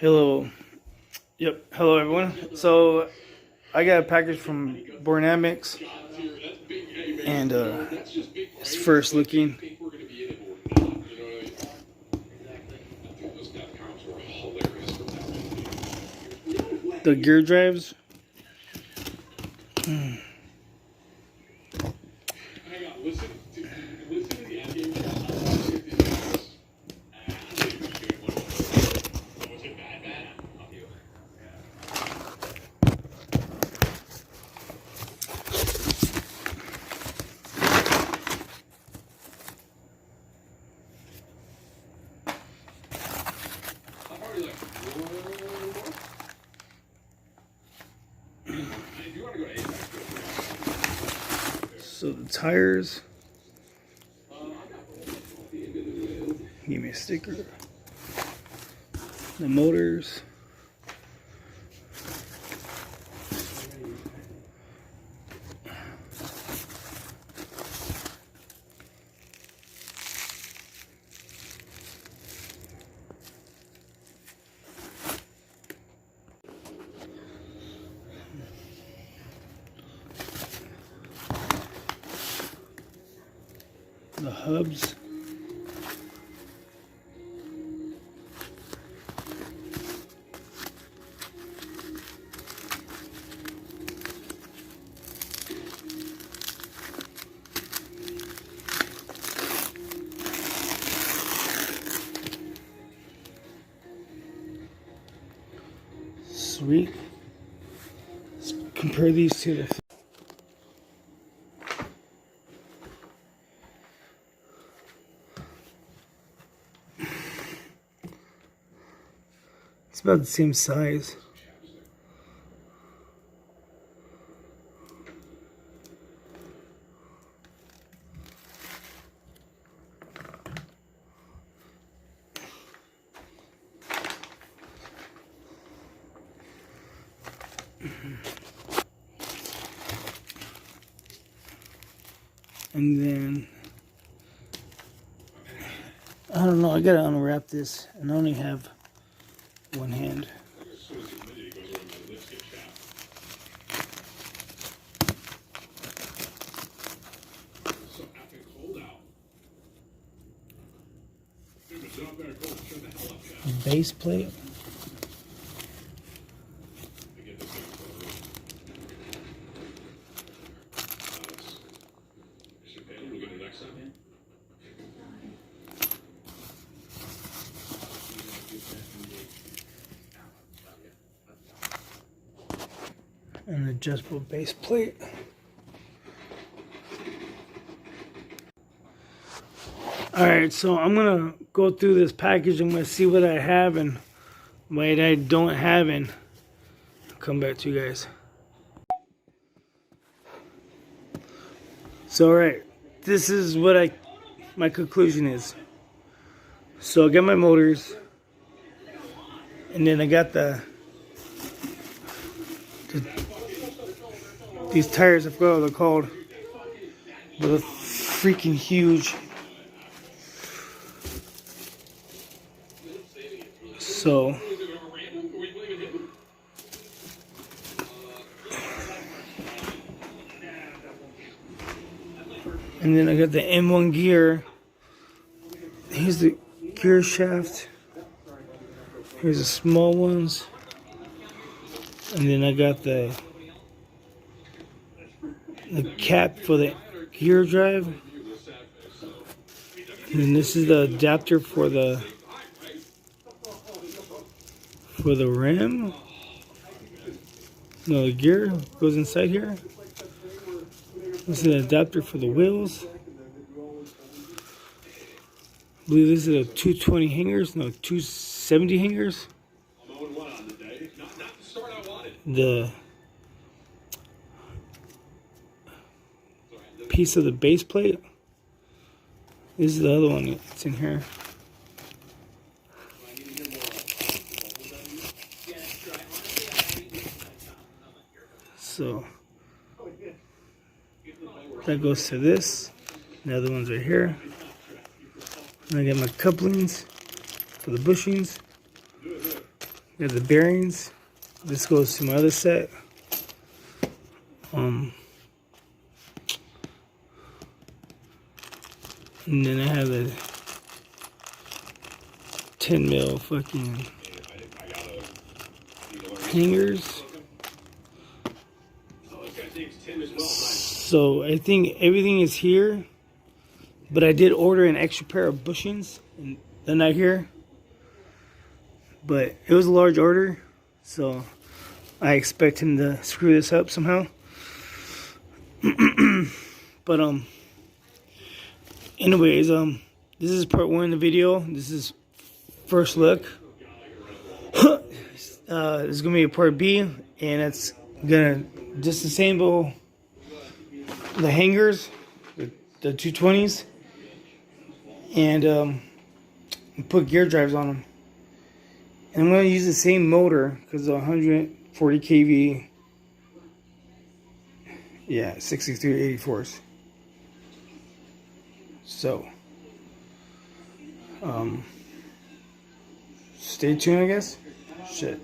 Hello. Yep. Hello, everyone. So, I got a package from boardamics, and it's first looking. The gear drives. So the tires. Give me a sticker. The motors. The hubs. Sweet. Let's compare these to the It's about the same size. And then I don't know, I gotta unwrap this, and I only have one hand. Base plate. An adjustable base plate. Alright, so I'm gonna go through this package. I'm gonna see what I have and what I don't have, and I'll come back to you guys. So alright, this is what my conclusion is. So I got my motors, and then I got these tires. I forgot what they're called. They're freaking huge. So and then I got the M1 gear. Here's the gear shaft. Here's the small ones. And then I got the cap for the gear drive. And this is the adapter for the rim. No, the gear goes inside here. This is an adapter for the wheels. I believe this is a 220 hangers, no, 270 hangers. The piece of the base plate. This is the other one that's in here. So that goes to this. The other ones are here. And I got my couplings for the bushings. got the bearings. This goes to my other set. And then I have a 10 mil fucking hangers. So I think everything is here, but I did order an extra pair of bushings, and they're not here. But it was a large order, so I expect him to screw this up somehow. But anyways, this is part 1 of the video. This is first look. This is gonna be a part B, and it's gonna disassemble the hangers, the 220s, and put gear drives on them. And I'm going to use the same motor because the 140 kV, yeah, 6384s. So, stay tuned, I guess. Shit.